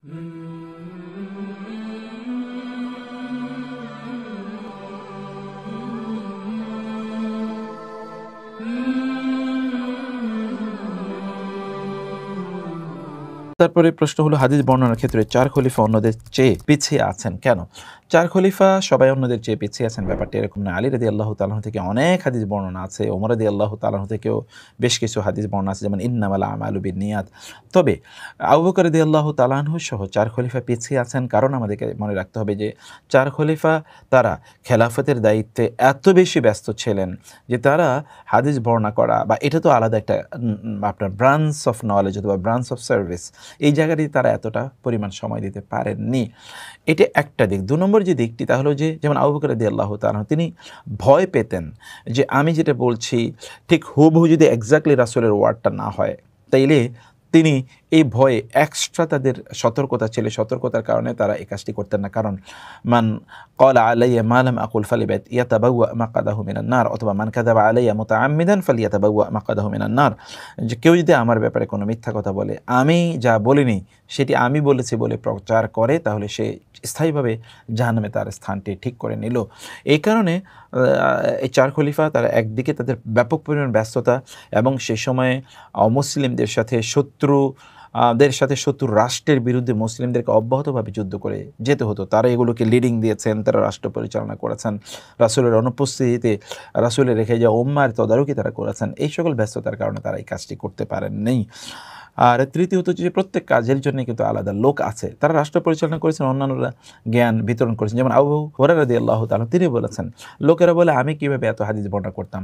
তারপরে প্রশ্ন হলো, হাদিস বর্ণনার ক্ষেত্রে 4 খলিফা অন্যদের চেয়ে পিছিয়ে আছেন কেন? 4 খলিফা সবাই অন্যদের চেয়ে পিছিয়ে আছেন ব্যাপারটা এরকম না। আলী রাদিয়াল্লাহু তাআলা থেকে অনেক হাদিস বর্ণনা আছে। ওমর রাদিয়াল্লাহু তাআলা থেকেও বেশ কিছু হাদিস বর্ণনা আছে, যেমন ইন্নামাল আমালু বিন্নিয়াত। তবে আবু বকর রাদিয়াল্লাহু তাআলা সহ 4 খলিফা পিছিয়ে আছেন, কারণ আমাদেরকে মনে রাখতে হবে যে 4 খলিফা তারা খেলাফতের দায়িত্বে এত বেশি ব্যস্ত ছিলেন যে তারা হাদিস বর্ণনা করা বা এটা তো আলাদা একটা আপনার ব্রাঞ্চ অফ নলেজ অথবা ব্রাঞ্চ অফ সার্ভিস, এই জায়গাটি তারা এতটা পরিমাণ সময় দিতে পারেননি। এটা একটা দিক। 2 নম্বর যে দিকটি তা হলো যে, যেমন আবু বকর রাদিয়াল্লাহু তাআলা তিনি ভয় পেতেন যে আমি যেটা বলছি ঠিক হুবহু যদি এক্স্যাক্টলি রাসূলের ওয়ার্ডটা না হয়, তাইলে তিনি এই ভয়ে এক্সট্রা তাদের সতর্কতা ছিল, সতর্কতার কারণে তারা এই কাজটি করতেন না। কারণ মান ক্বালা আলাইয়া মা লাম আকুল ফালিয়াতাবাওয়া মাকআদাহু মিনান নার, অথবা মান কাযাবা আলাইয়া মুতাআম্মিদান ফালিয়াতাবাওয়া মাকআদাহু মিনান নার, যে কেউ যদি আমার ব্যাপারে কোনো মিথ্যা কথা বলে, আমি যা বলিনি সেটি আমি বলেছি বলে প্রচার করে, তাহলে সে স্থায়ীভাবে জাহান্নামে তার স্থানটি ঠিক করে নিল। এই কারণে এই 4 খলিফা তারা একদিকে তাদের ব্যাপক পরিমাণ ব্যস্ততা এবং সে সময়ে অমুসলিমদের সাথে শত্রু রাষ্ট্রের বিরুদ্ধে মুসলিমদেরকে অব্যাহতভাবে যুদ্ধ করে যেতে হতো। তারা এগুলোকে লিডিং দিয়েছেন, তারা রাষ্ট্র পরিচালনা করেছেন, রাসূলের অনুপস্থিতিতে রাসূলের রেখে যাওয়া উম্মার তদারকি তারা করেছেন। এই সকল ব্যস্ততার কারণে তারা এই কাজটি করতে পারেননি। আর তৃতীয়ত যে প্রত্যেক কাজের জন্য কিন্তু আলাদা লোক আছে, তারা রাষ্ট্র পরিচালনা করেছেন, অন্যান্যরা জ্ঞান বিতরণ করেছেন। যেমন আবু হুরায়রা রাদিয়াল্লাহু তাআলা তিনি বলেছেন, লোকেরা বলে আমি কিভাবে এত হাদিস বর্ণনা করতাম,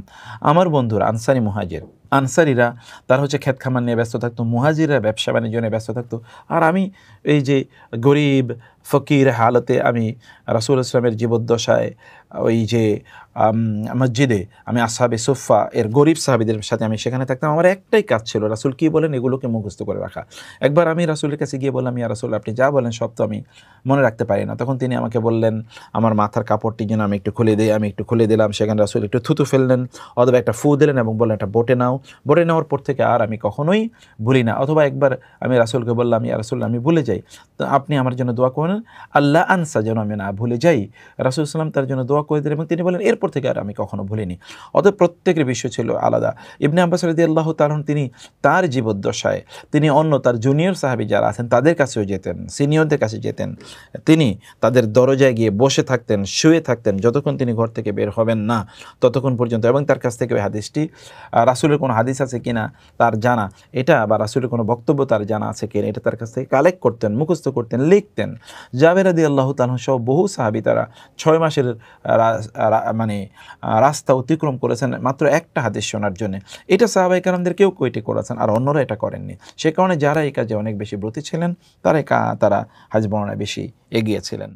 আমার বন্ধুরা আনসারি মুহাজির, আনসারিরা তারা হচ্ছে ক্ষেত খামার নিয়ে ব্যস্ত থাকতো, মুহাজিররা ব্যবসা বাণিজ্য নিয়ে ব্যস্ত থাকতো, আর আমি এই যে গরিব ফকির হালতে আমি রাসূল ইসলামের জীবদ্দশায় ওই যে মসজিদে আমি আসহাবে সুফা এর গরিব সাহাবীদের সাথে আমি সেখানে থাকতাম। আমার একটাই কাজ ছিল রাসূল কী বলেন এগুলোকে মুখস্থ করে রাখা। একবার আমি রাসূলের কাছে গিয়ে বললাম, ইয়া রাসূল আপনি যা বলেন সব তো আমি মনে রাখতে পারি না। তখন তিনি আমাকে বললেন আমার মাথার কাপড়টি যেন আমি একটু খুলে দিই। আমি একটু খুলে দিলাম, সেখানে রাসূল একটু থুতু ফেললেন অথবা একটা ফু দিলেন এবং বললেন একটা বোটে নাও। বোটে নেওয়ার পর থেকে আর আমি কখনোই ভুলি না। অথবা একবার আমি রাসূলকে বললাম, ইয়া রাসূল আমি ভুলে যাই, তো আপনি আমার জন্য দোয়া করেন আল্লাহ আনসা, যেন আমি না ভুলে যাই। রাসূল সাল্লাল্লাহু তার জন্য দোয়া করে দিলেন এবং তিনি বলেন এরপর থেকে আর আমি কখনো ভুলিনি। অতএব প্রত্যেকের বিষয় ছিল আলাদা। ইবনে আব্বাস রাদিয়াল্লাহু তাআলা তিনি তার জীবদ্দশায় তিনি অন্য তার জুনিয়র সাহাবী যারা আছেন তাদের কাছেও যেতেন, সিনিয়রদের কাছে যেতেন, তিনি তাদের দরজায় গিয়ে বসে থাকতেন, শুয়ে থাকতেন যতক্ষণ তিনি ঘর থেকে বের হবেন না ততক্ষণ পর্যন্ত, এবং তার কাছ থেকে ওই হাদিসটি রাসূলের কোনো হাদিস আছে কিনা তার জানা এটা, বা রাসূলের কোনো বক্তব্য তার জানা আছে কিনা এটা তার কাছ থেকে কালেক্ট করতেন, মুখস্থ করতেন, লিখতেন। জাবের রাদিয়াল্লাহু তাআলা সহ বহু সাহাবী তারা 6 মাসের রাস্তা অতিক্রম করেছেন মাত্র একটা হাদিস শোনার জন্য। এটা সাহাবায়ে কেরামদের কেউ এটি করেছেন, আর অন্যরা এটা করেননি। সে কারণে যারা এই কাজে অনেক বেশি ব্রতী ছিলেন তারা হাদিস বর্ণনায় বেশি এগিয়ে ছিলেন।